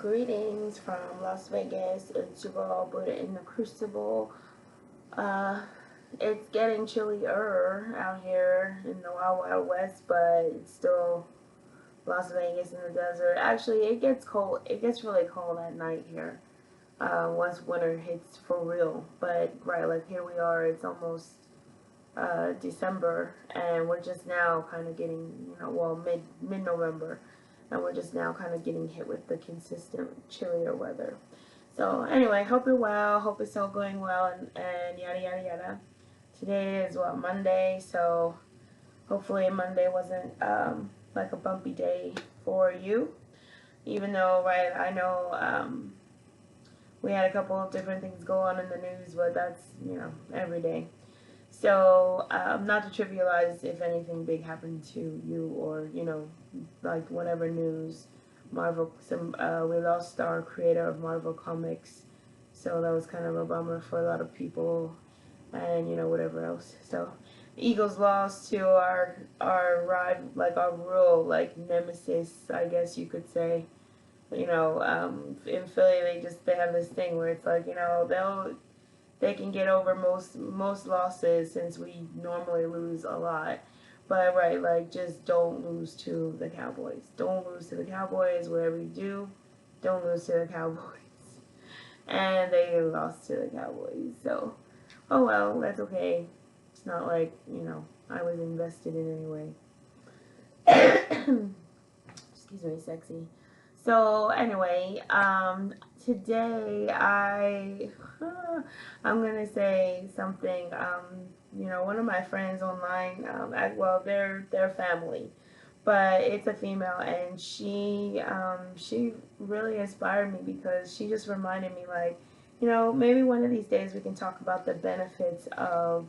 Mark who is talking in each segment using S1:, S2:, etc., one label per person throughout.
S1: Greetings from Las Vegas. It's your girl Buddha in the Crucible. It's getting chillier out here in the Wild Wild West, but it's still Las Vegas in the desert. Actually, it gets cold. It gets really cold at night here. Once winter hits for real. But right, like here we are. It's almost December, and we're just now kind of getting, well, mid November, and we're just now kind of getting hit with the consistent chillier weather. So anyway, hope you're well. Hope it's all going well, and yada yada yada. Today is what, Monday, so hopefully Monday wasn't like a bumpy day for you. Even though, right, I know we had a couple of different things go on in the news, but that's every day. So, not to trivialize if anything big happened to you or, like whatever news, Marvel, we lost our creator of Marvel Comics, so that was kind of a bummer for a lot of people, and, whatever else. So, Eagles lost to our rival, like our real, like, nemesis, I guess you could say. In Philly, they have this thing where it's like, they can get over most losses since we normally lose a lot. But right, like just don't lose to the Cowboys. Don't lose to the Cowboys. Whatever you do, don't lose to the Cowboys. And they lost to the Cowboys. So, oh well, that's okay. It's not like, I was invested in any way. Excuse me, sexy. So anyway, today I'm gonna say something. One of my friends online, well, they're family, but it's a female, and she really inspired me because she just reminded me, like, maybe one of these days we can talk about the benefits of,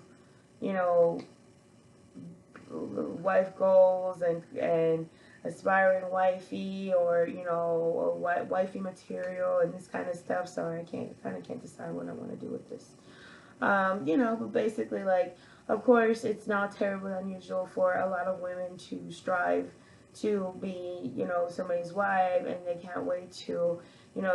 S1: wife goals and aspiring wifey, or wifey material and this kind of stuff. Sorry, I can't decide what I want to do with this. But basically, like, of course, it's not terribly unusual for a lot of women to strive to be, somebody's wife, and they can't wait to,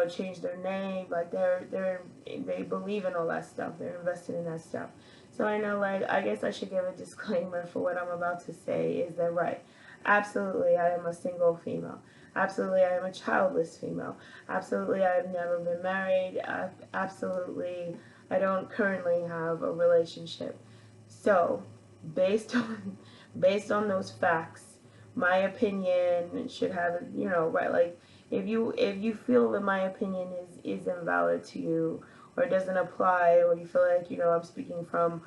S1: change their name. Like they believe in all that stuff. They're invested in that stuff. So I know, like, I guess I should give a disclaimer for what I'm about to say. Is that right? Absolutely, I am a single female. Absolutely, I am a childless female. Absolutely, I have never been married. Absolutely, I don't currently have a relationship. So, based on those facts, my opinion should have, right, like, if you feel that my opinion is invalid to you, or doesn't apply, or you feel like, I'm speaking from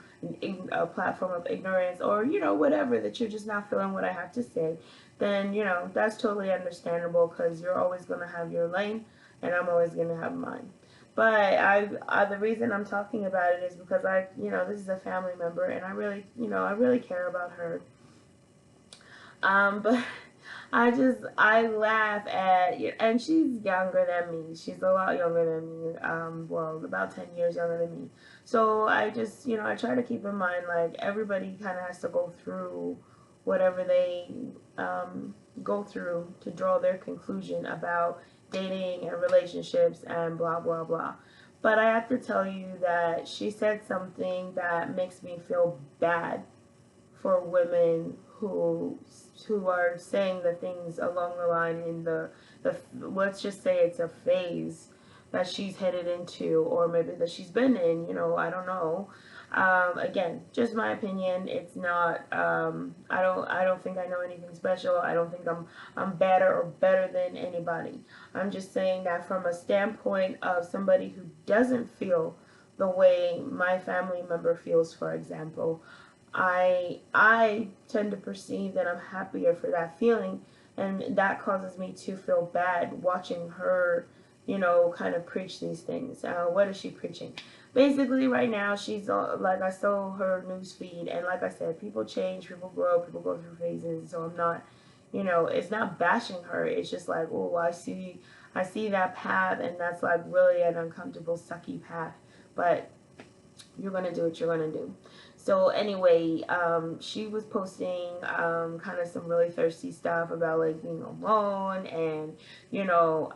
S1: a platform of ignorance, or, whatever, that you're just not feeling what I have to say, then, that's totally understandable, because you're always going to have your lane, and I'm always going to have mine. But the reason I'm talking about it is because this is a family member, and I really care about her. But I laugh at, and she's younger than me. She's a lot younger than me. Well, about 10 years younger than me. So I just, I try to keep in mind, like, everybody kind of has to go through whatever they go through to draw their conclusion about dating and relationships and blah, blah, blah. But I have to tell you that she said something that makes me feel bad for women who are saying the things along the line in the let's just say it's a phase that she's headed into, or maybe that she's been in, I don't know. Again, just my opinion. It's not, I don't think I know anything special. I don't think I'm better or better than anybody. I'm just saying that from a standpoint of somebody who doesn't feel the way my family member feels, for example, I tend to perceive that I'm happier for that feeling, and that causes me to feel bad watching her, kind of preach these things. What is she preaching? Basically, right now, she's like, I saw her news feed, and like I said, people change, people grow, people go through phases. So I'm not, it's not bashing her. It's just like, oh, I see that path, and that's like really an uncomfortable, sucky path. But you're gonna do what you're gonna do. So anyway, she was posting kind of some really thirsty stuff about like being alone and, you know,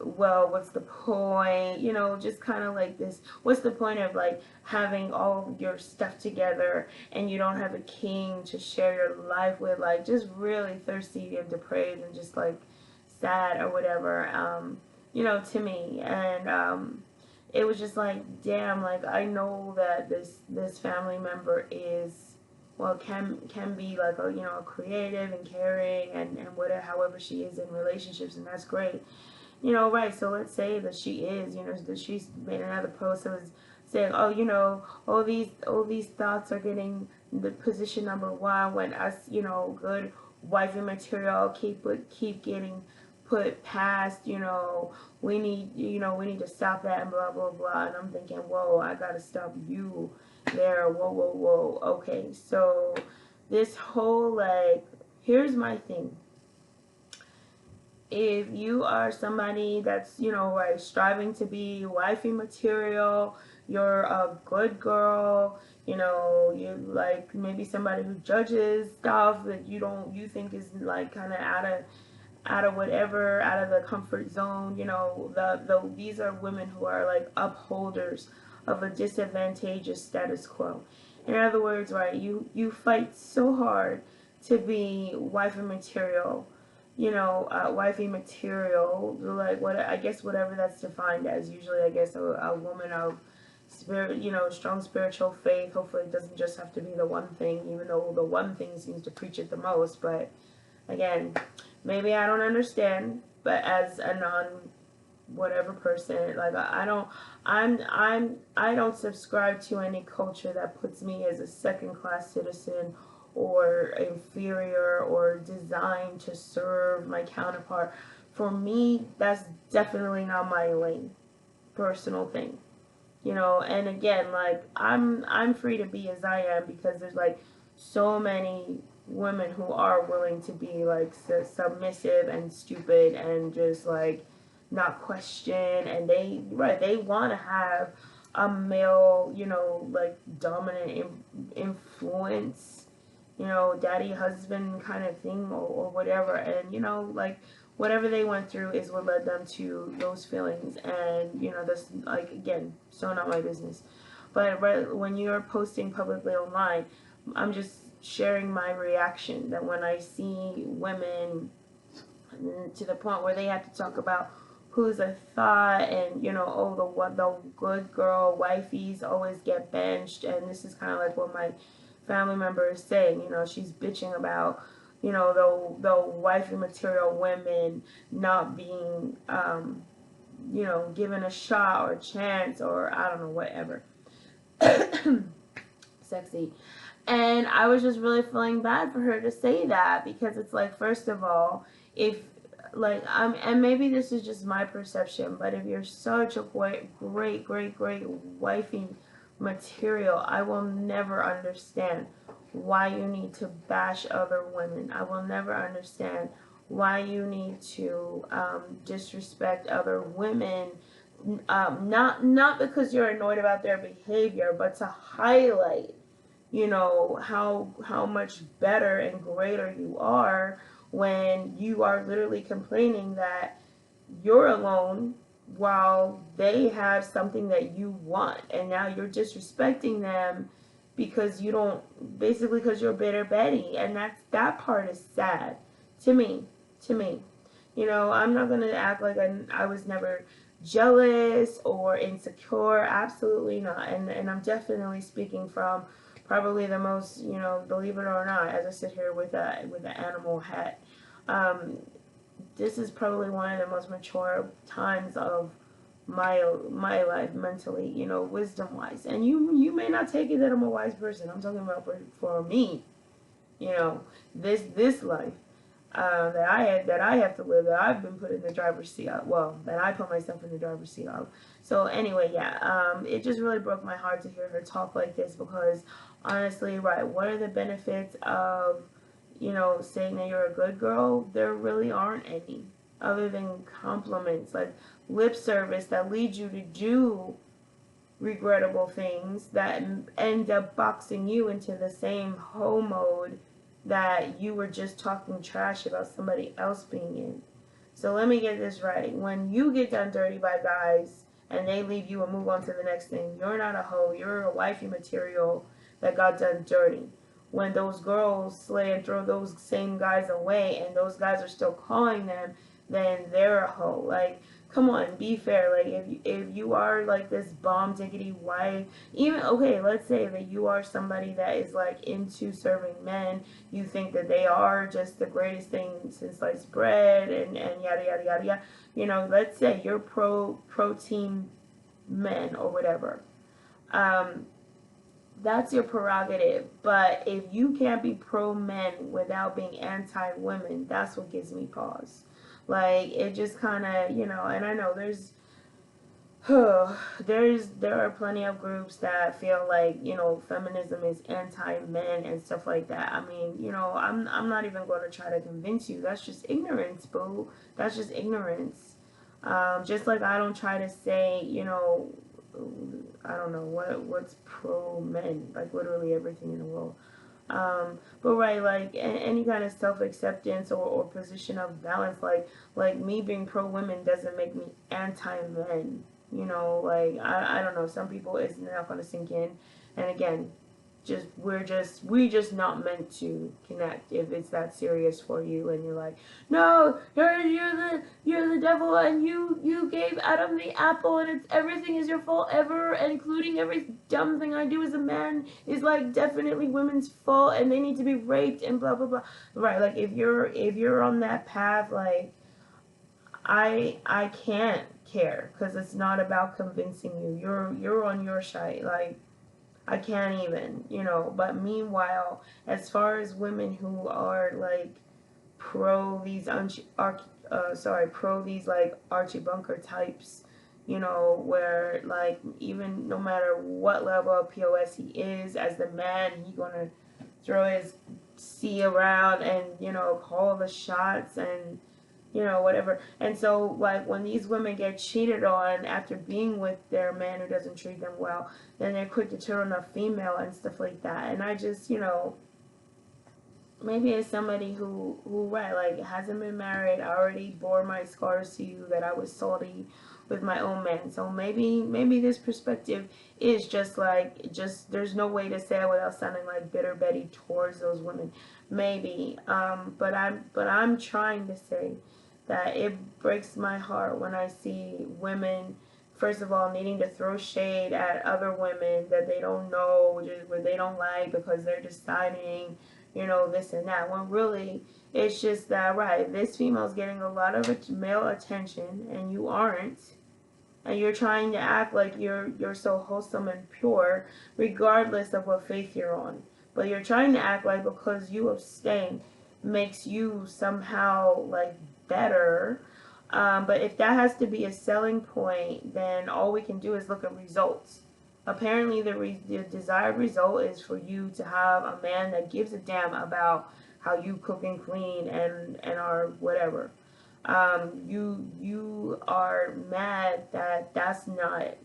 S1: well, what's the point? You know, just kind of like this. What's the point of like having all your stuff together and you don't have a king to share your life with? Like, just really thirsty and depraved and just like sad or whatever. You know, to me, and it was just like, damn. Like, I know that this family member is, well, can be like a, you know, a creative and caring and whatever, however she is in relationships, and that's great. You know, right, so let's say that she is, you know, that she's made another post that was saying, oh, you know, all these thoughts are getting the position number one when us, you know, good wifey material keep getting put past, you know, we need to stop that and blah blah blah. And I'm thinking, whoa, I gotta stop you there. Whoa, whoa, whoa. Okay, so this whole like, here's my thing. If you are somebody that's, you know, like striving to be wifey material, you're a good girl, you know, you like maybe somebody who judges stuff that you think is like kind of out of whatever, out of the comfort zone, you know, these are women who are like upholders of a disadvantageous status quo. In other words, right, you fight so hard to be wifey material, you know, wifey material, like what I guess whatever that's defined as. Usually, I guess a woman of spirit, you know, strong spiritual faith. Hopefully, it doesn't just have to be the one thing, even though the one thing seems to preach it the most. But again, maybe I don't understand. But as a non whatever person, like I don't subscribe to any culture that puts me as a second class citizen or inferior or designed to serve my counterpart. For me, that's definitely not my lane. Personal thing. You know, and again, like I'm free to be as I am because there's like so many women who are willing to be like submissive and stupid and just like not question, and they want to have a male, you know, like dominant influence, you know, daddy husband kind of thing, or whatever. And you know, like whatever they went through is what led them to those feelings. And you know, that's like, again, so not my business. But when you're posting publicly online, I'm just sharing my reaction that when I see women to the point where they have to talk about who's a thought, and you know, oh, the good girl wifeys always get benched. And this is kind of like what my family member is saying. You know, she's bitching about, you know, the wifey material women not being you know, given a shot or a chance, or I don't know, whatever. Sexy. And I was just really feeling bad for her to say that, because it's like, first of all, if like and maybe this is just my perception, but if you're such a great wifey material, I will never understand why you need to bash other women. I will never understand why you need to disrespect other women, not because you're annoyed about their behavior, but to highlight, you know, how much better and greater you are when you are literally complaining that you're alone while they have something that you want, and now you're disrespecting them because you don't, basically because you're bitter Betty. And that part is sad to me. You know, I'm not gonna act like I was never jealous or insecure. Absolutely not. And I'm definitely speaking from probably the most, you know, believe it or not, as I sit here with an animal hat. Um, this is probably one of the most mature times of my life mentally, you know, wisdom wise. And you may not take it that I'm a wise person. I'm talking about for me, you know, this life that I have to live, that I've been put in the driver's seat of. Well, that I put myself in the driver's seat of. So anyway, yeah, it just really broke my heart to hear her talk like this, because honestly, right, what are the benefits of, you know, saying that you're a good girl? There really aren't any, other than compliments, like lip service that leads you to do regrettable things that end up boxing you into the same hoe mode that you were just talking trash about somebody else being in. So let me get this right. When you get done dirty by guys and they leave you and move on to the next thing, you're not a hoe. You're a wifey material that got done dirty. When those girls slay and throw those same guys away and those guys are still calling them, then they're a hoe. Like, come on, be fair. Like, if you are like this bomb diggity wife, even okay, let's say that you are somebody that is like into serving men, you think that they are just the greatest thing since sliced bread and yada yada yada yada. You know, let's say you're pro team men or whatever. That's your prerogative. But if you can't be pro men without being anti women, that's what gives me pause. Like, it just kind of, you know, and I know there are plenty of groups that feel like, you know, feminism is anti-men and stuff like that. I mean, you know, I'm not even going to try to convince you. That's just ignorance, boo. That's just ignorance. Just like I don't try to say, you know, I don't know what's pro men, like literally everything in the world. But right, like any kind of self acceptance or position of balance, like me being pro women doesn't make me anti men. You know, like I don't know. Some people it's not gonna sink in, and again, we just not meant to connect if it's that serious for you and you're like, no, you're the devil and you gave Adam the apple and it's everything is your fault ever, including every dumb thing I do as a man is like definitely women's fault and they need to be raped and blah blah blah. Right, like if you're on that path, like I can't care because it's not about convincing you. You're on your side, like I can't even, you know. But meanwhile, as far as women who are like pro these like Archie Bunker types, you know, where like even no matter what level of POS he is, as the man, he gonna throw his C around and you know call the shots and you know, whatever. And so, like, when these women get cheated on after being with their man who doesn't treat them well, then they're quick to turn on a female and stuff like that. And I just, you know, maybe as somebody who right, like, hasn't been married, I already bore my scars to you that I was salty with my own man. So maybe this perspective is just there's no way to say it without sounding like bitter Betty towards those women. Maybe, but I'm trying to say that it breaks my heart when I see women, first of all, needing to throw shade at other women that they don't know, or they don't like because they're deciding, you know, this and that. When really, it's just that, right, this female's getting a lot of male attention and you aren't. And you're trying to act like you're so wholesome and pure, regardless of what faith you're on. But you're trying to act like because you abstain makes you somehow like better. But if that has to be a selling point, then all we can do is look at results. Apparently, the desired result is for you to have a man that gives a damn about how you cook and clean and are whatever. You are mad that that's not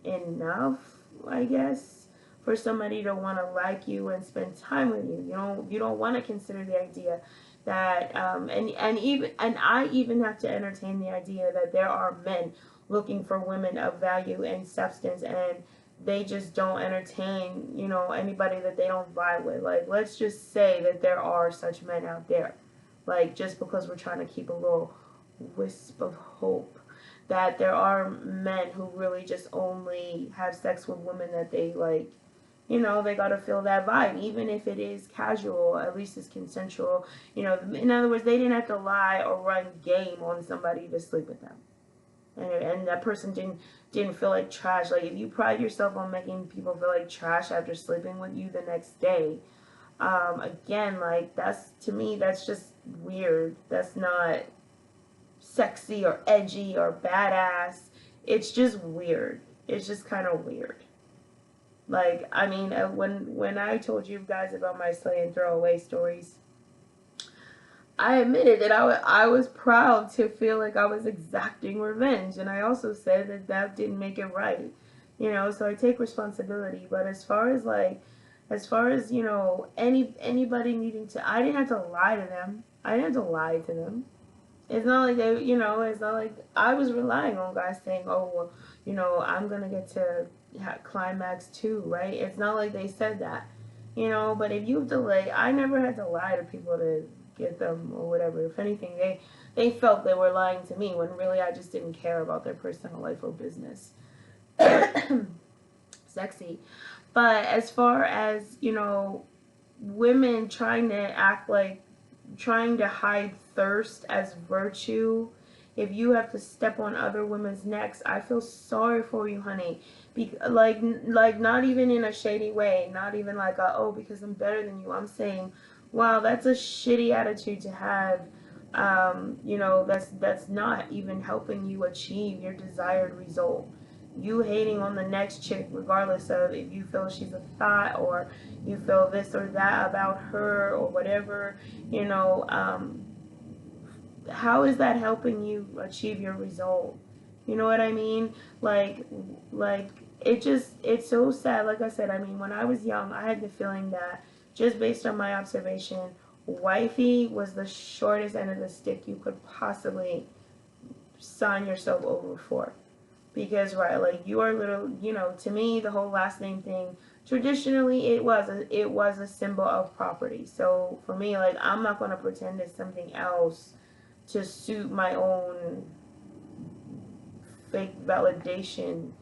S1: enough, I guess, for somebody to want to like you and spend time with you. You don't want to consider the idea that and I even have to entertain the idea that there are men looking for women of value and substance and they just don't entertain, you know, anybody that they don't vibe with. Like, let's just say that there are such men out there. Like, just because we're trying to keep a little wisp of hope that there are men who really just only have sex with women that they like, you know, they gotta feel that vibe, even if it is casual, at least it's consensual. You know, in other words, they didn't have to lie or run game on somebody to sleep with them. And that person didn't feel like trash. Like, if you pride yourself on making people feel like trash after sleeping with you the next day, again, like, that's, to me, that's just weird. That's not sexy or edgy or badass. It's just weird. It's just kind of weird. Like, I mean, when I told you guys about my slay and throwaway stories, I admitted that I was proud to feel like I was exacting revenge, and I also said that that didn't make it right. So I take responsibility. But as far as anybody needing to, I didn't have to lie to them. I didn't have to lie to them. It's not like it's not like I was relying on guys saying, oh, well, I'm going to get to climax too, right? It's not like they said that, but if you have to I never had to lie to people to get them or whatever. If anything, they felt they were lying to me when really I just didn't care about their personal life or business. Sexy. But as far as, women trying to hide thirst as virtue, if you have to step on other women's necks, I feel sorry for you, honey. Like not even in a shady way, not even like oh, because I'm better than you. I'm saying, wow, that's a shitty attitude to have. That's not even helping you achieve your desired result. You hating on the next chick, regardless of if you feel she's a thought or you feel this or that about her or whatever, how is that helping you achieve your result? You know what I mean? Like it's so sad. Like I said, I mean, when I was young, I had the feeling that just based on my observation, wifey was the shortest end of the stick you could possibly sign yourself over for. Because right, like you are little, to me the whole last name thing, traditionally it was a symbol of property. So for me, like, I'm not going to pretend it's something else to suit my own fake validation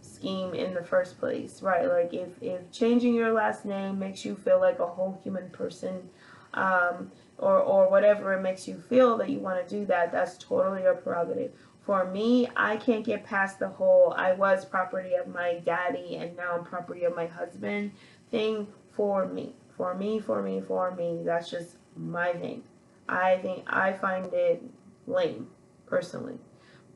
S1: scheme in the first place, right? Like if changing your last name makes you feel like a whole human person, or whatever it makes you feel that you want to do that, that's totally your prerogative. For me, I can't get past the whole I was property of my daddy and now I'm property of my husband thing. For me, for me, for me, for me, that's just my thing. I find it lame, personally.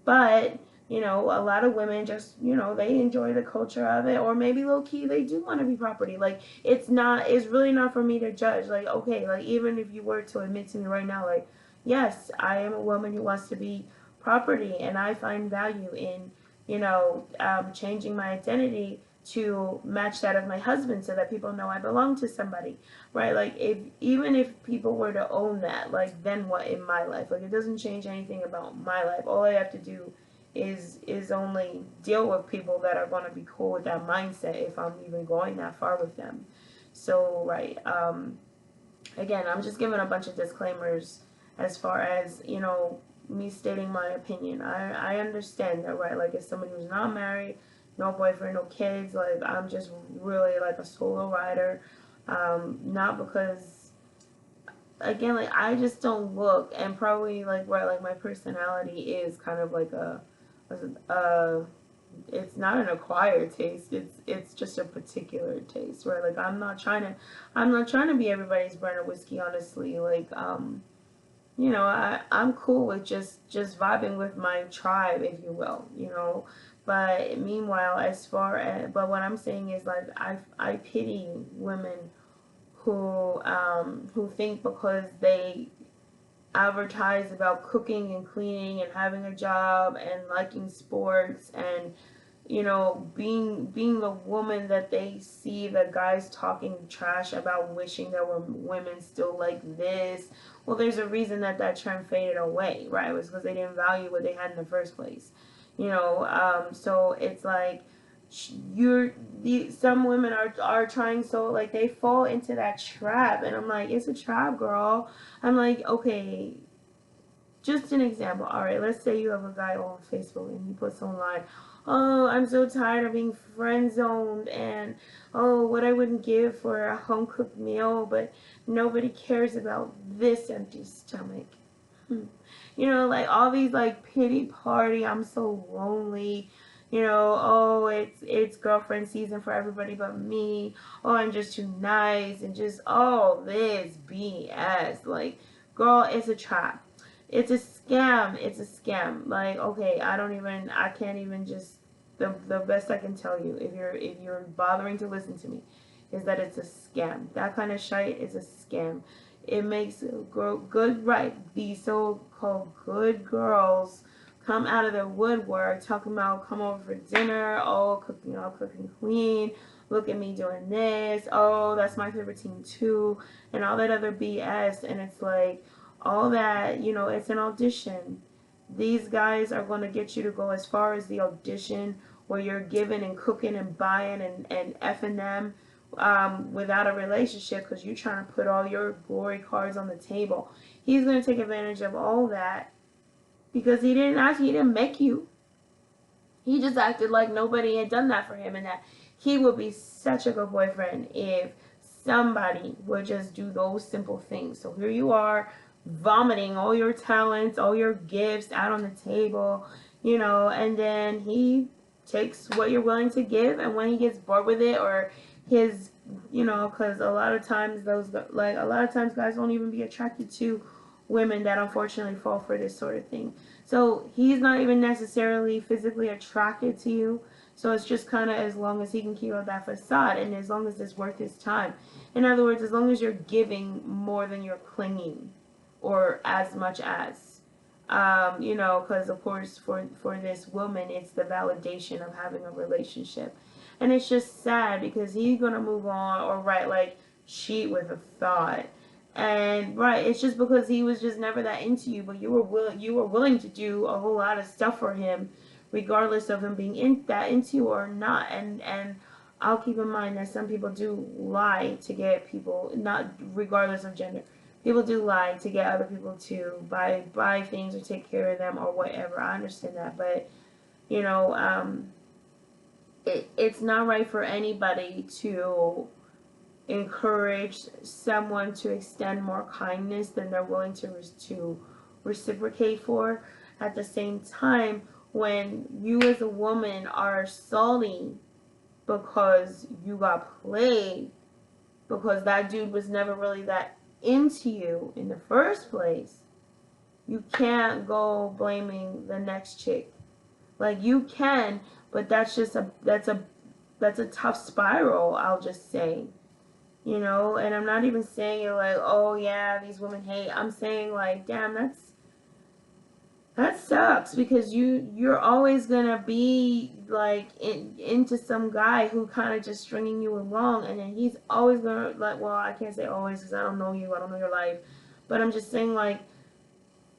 S1: But, a lot of women just, they enjoy the culture of it, or maybe low key they do want to be property. Like, it's really not for me to judge. Like, okay, like, even if you were to admit to me right now, like, yes, I am a woman who wants to be property, and I find value in, changing my identity to match that of my husband so that people know I belong to somebody, right? Like, even if people were to own that, like, then what in my life? Like, it doesn't change anything about my life. All I have to do is only deal with people that are going to be cool with that mindset if I'm even going that far with them. So, right, again, I'm just giving a bunch of disclaimers as far as, me stating my opinion. I understand that, right? Like, as someone who's not married, no boyfriend, no kids, like, I'm just really like a solo rider. Not because, again, like, I just don't look, and probably like, right, like, my personality is kind of like it's not an acquired taste. It's just a particular taste, right? Like, I'm not trying to be everybody's brand of whiskey, honestly. Like, I'm cool with just vibing with my tribe, if you will, But meanwhile, but what I'm saying is, like, I pity women who think because they advertise about cooking and cleaning and having a job and liking sports and being the woman that they see the guys talking trash about, wishing there were women still like this. Well, there's a reason that trend faded away, right? It was because they didn't value what they had in the first place. So it's like some women are trying, so like they fall into that trap, and I'm like, it's a trap, girl. I'm like, okay, just an example. All right, let's say you have a guy on Facebook and he puts online, oh, I'm so tired of being friend zoned, and oh, what I wouldn't give for a home cooked meal, but nobody cares about this empty stomach. Like all these like pity party, I'm so lonely. Oh, it's girlfriend season for everybody but me. Oh, I'm just too nice, and just all this BS. Like, girl, it's a trap. It's a scam. It's a scam. Like, okay, I can't even just, the best I can tell you, if you're bothering to listen to me, is that it's a scam. That kind of shite is a scam. It makes these so-called good girls come out of the woodwork talking about come over for dinner, oh, cooking, oh, cooking queen, look at me doing this, oh, that's my favorite team too, and all that other BS. And it's like, all that, it's an audition. These guys are going to get you to go as far as the audition where you're giving and cooking and buying and effing them without a relationship because you're trying to put all your glory cards on the table. He's going to take advantage of all that because he didn't make you. He just acted like nobody had done that for him, and that he would be such a good boyfriend if somebody would just do those simple things. So here you are, vomiting all your talents, all your gifts out on the table, and then he takes what you're willing to give, and when he gets bored with it, or his, because a lot of times guys won't even be attracted to women that unfortunately fall for this sort of thing. So he's not even necessarily physically attracted to you. So it's just kind of as long as he can keep up that facade, and as long as it's worth his time. In other words, as long as you're giving more than you're clinging, or as much as, because of course for this woman, it's the validation of having a relationship. And it's just sad because he's going to move on, or cheat with a thought. And it's just because he was just never that into you, but you were willing to do a whole lot of stuff for him, regardless of him being into you or not. And I'll keep in mind that some people do lie to get people, not regardless of gender. People do lie to get other people to buy things or take care of them or whatever. I understand that, but it's not right for anybody to encourage someone to extend more kindness than they're willing to reciprocate for. At the same time, when you as a woman are salty because you got played, because that dude was never really that into you in the first place, you can't go blaming the next chick. Like, you can, but that's a tough spiral, I'll just say. And I'm not even saying it like, oh yeah, these women hate. I'm saying like, damn, that sucks, because you're always gonna be like into some guy who kind of just stringing you along, and then he's always gonna, like, well, I can't say always because I don't know you, I don't know your life, but I'm just saying, like,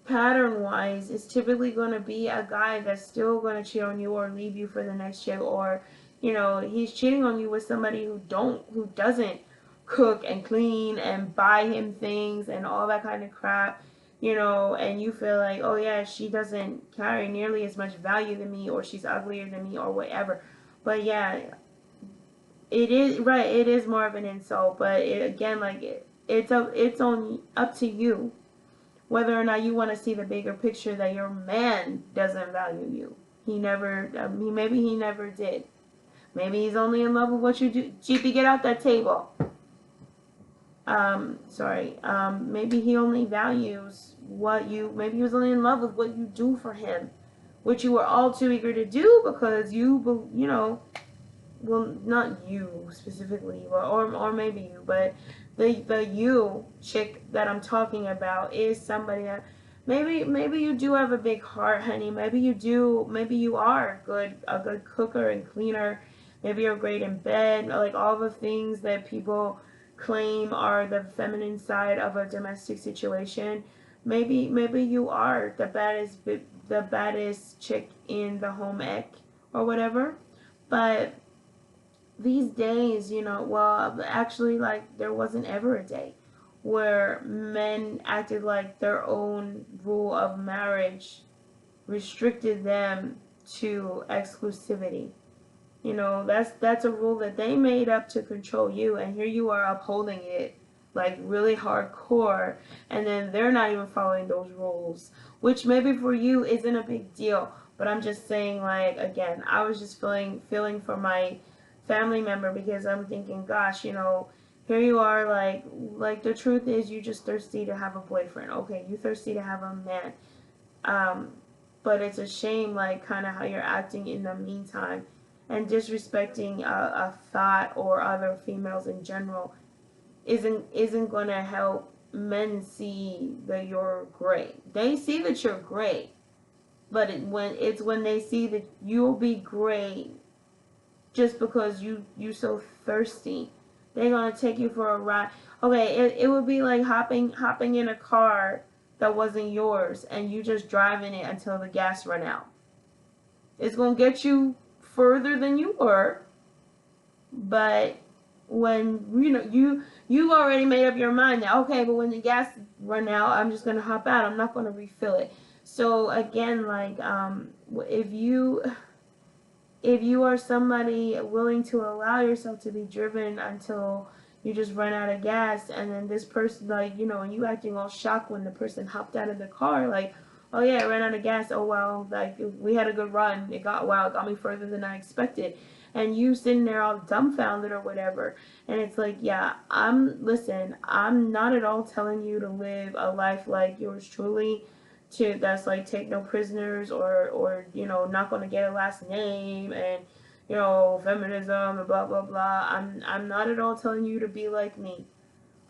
S1: pattern wise, it's typically gonna be a guy that's still gonna cheat on you or leave you for the next chick, or he's cheating on you with somebody who doesn't cook and clean and buy him things and all that kind of crap, and you feel like, oh yeah, she doesn't carry nearly as much value than me, or she's uglier than me, or whatever. But yeah, it is more of an insult, but it's up to you whether or not you want to see the bigger picture that your man doesn't value you. Maybe he never did. Maybe he's only in love with what you do. GP, get out that table. Maybe he only values maybe he was only in love with what you do for him, which you were all too eager to do because well, not you specifically, or maybe you, but the you chick that I'm talking about is somebody that maybe you do have a big heart, honey. Maybe you are a good cooker and cleaner. Maybe you're great in bed, like all the things that people claim are the feminine side of a domestic situation. Maybe you are the baddest chick in the home ec or whatever. But these days, well, actually, like, there wasn't ever a day where men acted like their own rule of marriage restricted them to exclusivity. That's a rule that they made up to control you, and here you are upholding it like really hardcore, and then they're not even following those rules, which maybe for you isn't a big deal. But I'm just saying, like, again, I was just feeling for my family member, because I'm thinking, gosh, here you are, like the truth is, you just thirsty to have a boyfriend. Okay, you thirsty to have a man. But it's a shame, like, kind of how you're acting in the meantime, and disrespecting a thought or other females in general isn't going to help men see that you're great. They see that you're great. But when they see that you'll be great just because you so thirsty, they're gonna take you for a ride. Okay, it would be like hopping in a car that wasn't yours and you just driving it until the gas run out. It's gonna get you further than you were, but when you've already made up your mind that, okay, but when the gas run out, I'm just gonna hop out. I'm not gonna refill it. So again, like if you are somebody willing to allow yourself to be driven until you just run out of gas, and then this person, like, and you acting all shocked when the person hopped out of the car, like, oh yeah, I ran out of gas, oh well, like, we had a good run, it got me further than I expected, and you sitting there all dumbfounded or whatever. And it's like, yeah, I'm not at all telling you to live a life like yours truly, that's like take no prisoners, or not going to get a last name, and feminism and blah blah blah. I'm not at all telling you to be like me.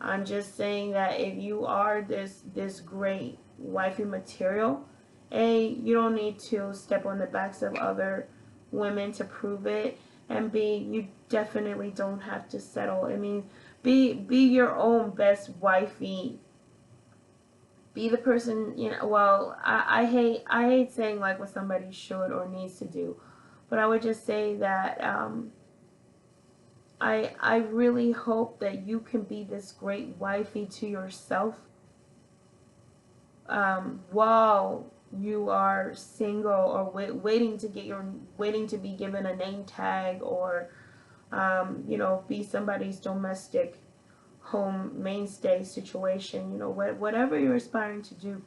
S1: I'm just saying that if you are this great wifey material, A, you don't need to step on the backs of other women to prove it, and B, you definitely don't have to settle. I mean, be your own best wifey. Be the person, well, I hate saying like what somebody should or needs to do, but I would just say that I really hope that you can be this great wifey to yourself while you are single, or waiting to be given a name tag, or be somebody's domestic home mainstay situation, whatever you're aspiring to do,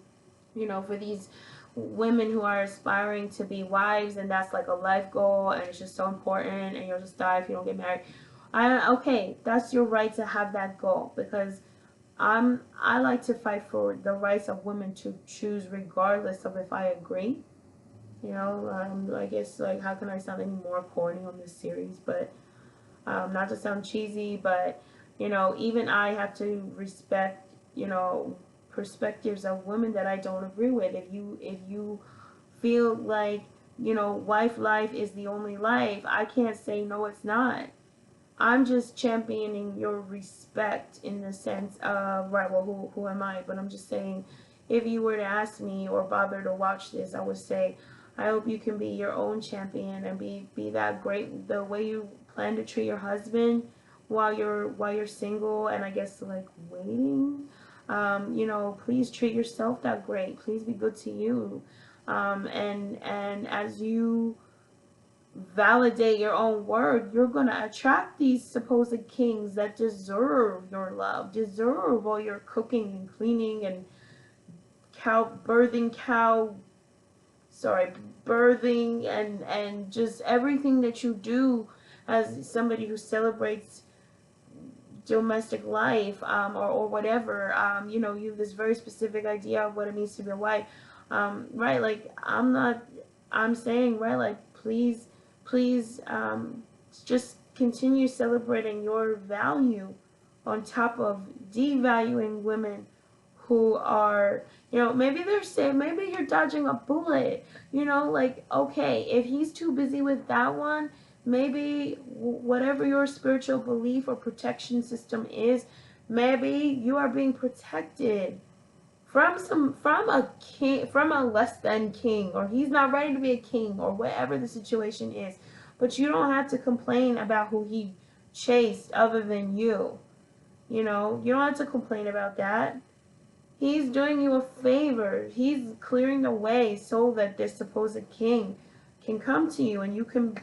S1: for these women who are aspiring to be wives, and that's like a life goal, and it's just so important, and you'll just die if you don't get married. Okay, that's your right to have that goal, because I like to fight for the rights of women to choose regardless of if I agree. I guess, like, how can I sound any more corny on this series? But not to sound cheesy, but even I have to respect perspectives of women that I don't agree with. If you feel like wife life is the only life, I can't say no, it's not. I'm just championing your respect in the sense of, right, well, who am I? But I'm just saying, if you were to ask me or bother to watch this, I would say, I hope you can be your own champion and be that great, the way you plan to treat your husband while you're single, and I guess, like, waiting. Please treat yourself that great. Please be good to you. And as you validate your own word, you're going to attract these supposed kings that deserve your love, deserve all your cooking and cleaning and birthing and just everything that you do as somebody who celebrates domestic life, or whatever. You have this very specific idea of what it means to be a wife, right? Like, I'm saying, right, like, please, just continue celebrating your value on top of devaluing women who are, maybe they're sick, maybe you're dodging a bullet, like, okay, if he's too busy with that one, maybe whatever your spiritual belief or protection system is, maybe you are being protected from a king, from a less than king, or he's not ready to be a king, or whatever the situation is. But you don't have to complain about who he chased other than you. You don't have to complain about that. He's doing you a favor. He's clearing the way so that this supposed king can come to you, and you can,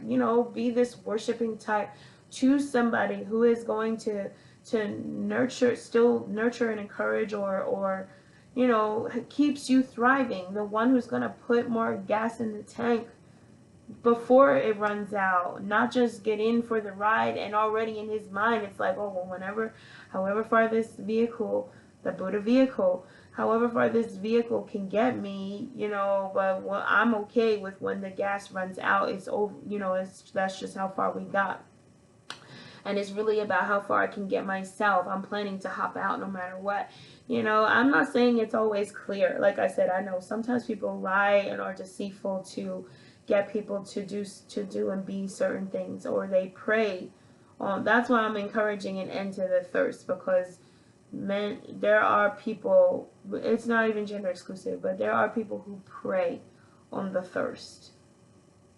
S1: be this worshiping type. Choose somebody who is going to still nurture and encourage, or keeps you thriving. The one who's going to put more gas in the tank before it runs out, not just get in for the ride, and already in his mind it's like, oh, well, however far this vehicle, the Buddha vehicle, however far this vehicle can get me, but I'm okay with when the gas runs out, it's over, that's just how far we got. and it's really about how far I can get myself. I'm planning to hop out no matter what. You know, I'm not saying it's always clear. Like I said, I know sometimes people lie and are deceitful to get people to do and be certain things, or they prey. That's why I'm encouraging an end to the thirst, because men, there are people, it's not even gender exclusive, but there are people who prey on the thirst.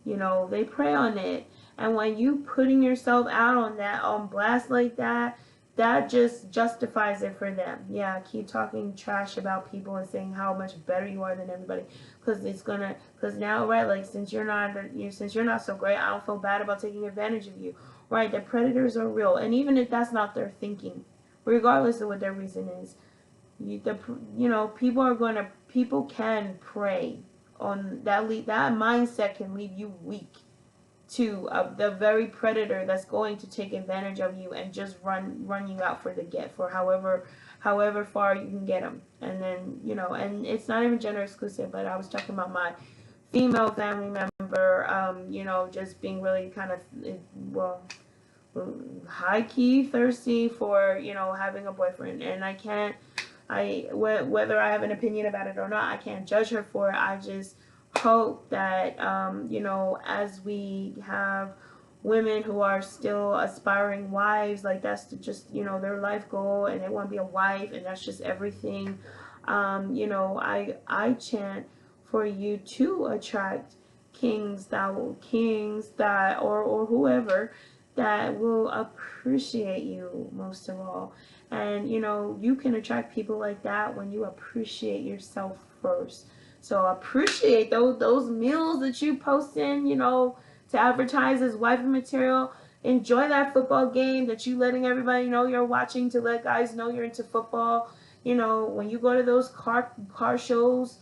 S1: You know, they prey on it. And when you putting yourself out on that, on blast like that, that just justifies it for them. Yeah, keep talking trash about people and saying how much better you are than everybody, because it's gonna, because now, right, like, since you're not so great, I don't feel bad about taking advantage of you. Right, the predators are real, and even if that's not their thinking, regardless of what their reason is, people can prey on that. That mindset can leave you weak to the very predator that's going to take advantage of you and just run you out for the get, for however far you can get them. And then, and it's not even gender exclusive, but I was talking about my female family member, just being really kind of, well, high key thirsty for, having a boyfriend. And whether I have an opinion about it or not, I can't judge her for it. I just hope that, as we have women who are still aspiring wives, like that's just, their life goal, and they want to be a wife, and that's just everything. I chant for you to attract kings that or whoever that will appreciate you most of all. And you can attract people like that when you appreciate yourself first. So appreciate those meals that you post in, to advertise as wifey material. Enjoy that football game that you letting everybody know you're watching, to let guys know you're into football. When you go to those car shows,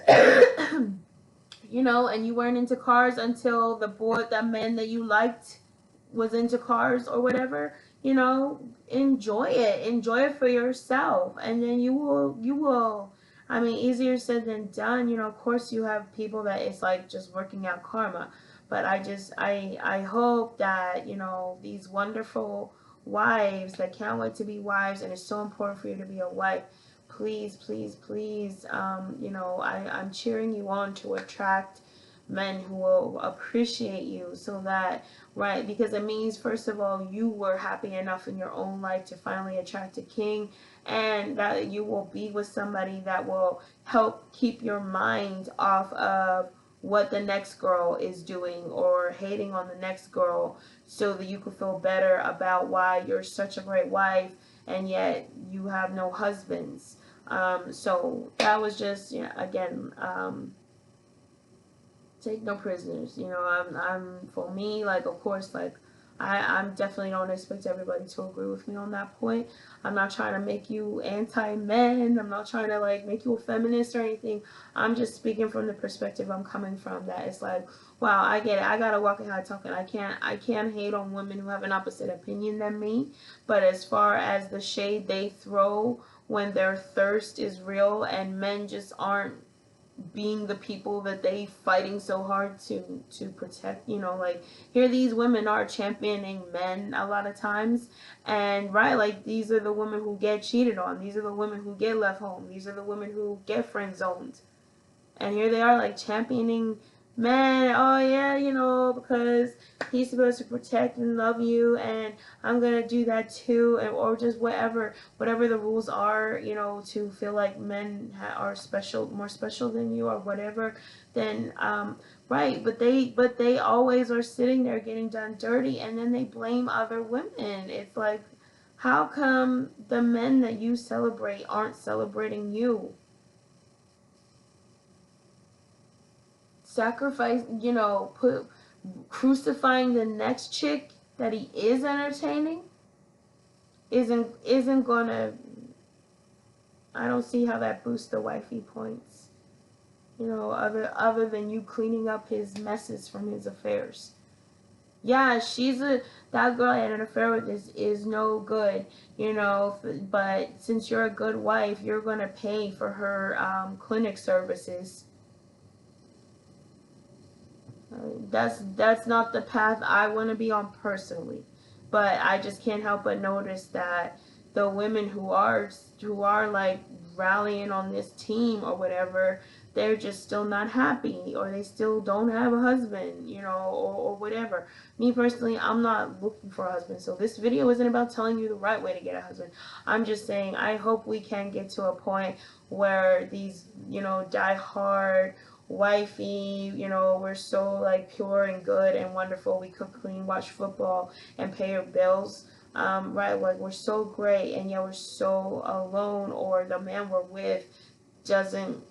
S1: and you weren't into cars until the man that you liked was into cars or whatever, enjoy it for yourself. And then you will, I mean, easier said than done. Of course you have people that it's like just working out karma, but I hope that, these wonderful wives that can't wait to be wives, and it's so important for you to be a wife, please, please, please, I'm cheering you on to attract men who will appreciate you, so that, right, because it means, first of all, you were happy enough in your own life to finally attract a king, and that you will be with somebody that will help keep your mind off of what the next girl is doing, or hating on the next girl, so that you can feel better about why you're such a great wife and yet you have no husbands. So that was just, again, take no prisoners. I'm for me, like, of course, like, I'm definitely don't expect everybody to agree with me on that point. I'm not trying to make you anti-men. I'm not trying to, like, make you a feminist or anything. I'm just speaking from the perspective I'm coming from, that it's like, wow, I get it. I gotta walk and high talking. I can't hate on women who have an opposite opinion than me. But as far as the shade they throw when their thirst is real and men just aren't being the people that they fighting so hard to protect, like, here these women are championing men a lot of times, and right, like, these are the women who get cheated on, these are the women who get left home, these are the women who get friend zoned, and here they are, like, championing men. Oh yeah, because he's supposed to protect and love you, and I'm gonna do that too, or just whatever the rules are, to feel like men are special, more special than you, or whatever. Then right, but they always are sitting there getting done dirty, and then they blame other women. It's like, how come the men that you celebrate aren't celebrating you? Sacrifice, crucifying the next chick that he is entertaining isn't gonna, I don't see how that boosts the wifey points, other than you cleaning up his messes from his affairs. Yeah, that girl had an affair with is no good, but since you're a good wife, you're gonna pay for her clinic services. That's not the path I want to be on personally. But I just can't help but notice that the women who are like rallying on this team or whatever, they're just still not happy, or they still don't have a husband, you know, or whatever. Me personally, I'm not looking for a husband, so this video isn't about telling you the right way to get a husband. I'm just saying I hope we can get to a point where these, you know, die hard wifey, you know, we're so like pure and good and wonderful, we cook, clean, watch football, and pay your bills, right? Like we're so great, and yet we're so alone, or the man we're with doesn't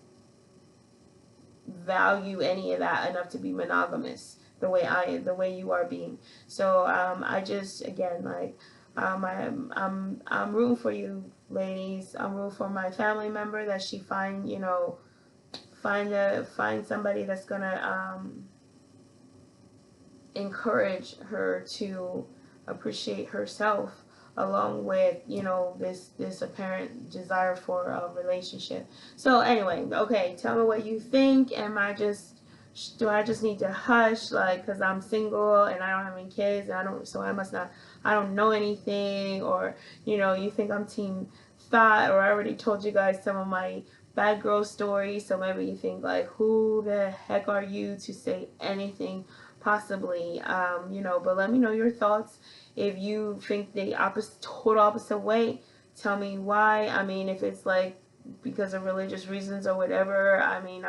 S1: value any of that enough to be monogamous the way you are being. So I just, again, like, I'm rooting for you, ladies. I'm rooting for my family member, that she find, you know, find somebody that's gonna encourage her to appreciate herself, along with, you know, this apparent desire for a relationship. So anyway, okay, tell me what you think. Do I just need to hush, like, because I'm single and I don't have any kids, and I don't know anything, or, you know, you think I'm team thought, or I already told you guys some of my bad girl stories, so maybe you think like, who the heck are you to say anything possibly, you know. But let me know your thoughts. If you think the total opposite way, tell me why. I mean, if it's like because of religious reasons or whatever, I mean,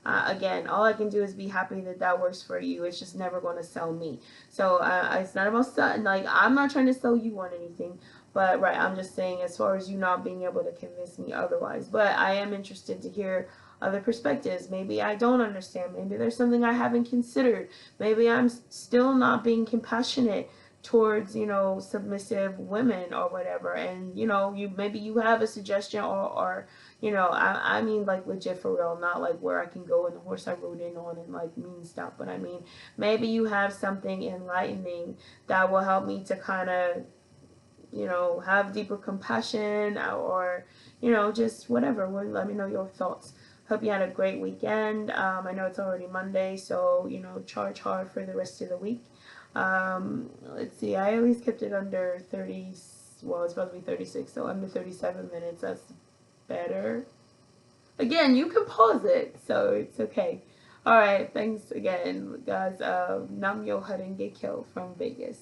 S1: again, all I can do is be happy that that works for you. It's just never going to sell me. So it's not about selling. Like, I'm not trying to sell you on anything. But right, I'm just saying, as far as you not being able to convince me otherwise. But I am interested to hear other perspectives. Maybe I don't understand. Maybe there's something I haven't considered. Maybe I'm still not being compassionate towards, you know, submissive women or whatever. And, you know, maybe you have a suggestion, or you know, I mean, like, legit for real, not like where I can go in the horse I rode in on and like mean stuff. But I mean, maybe you have something enlightening that will help me to kind of, you know, have deeper compassion, or, you know, just whatever. Let me know your thoughts. Hope you had a great weekend. I know it's already Monday, so, you know, charge hard for the rest of the week. Let's see, I at least kept it under 30, well, it's supposed to be 36, so under 37 minutes. That's better. Again, you can pause it, so it's okay. All right, thanks again, guys. Nam yo hadn't get killed from Vegas.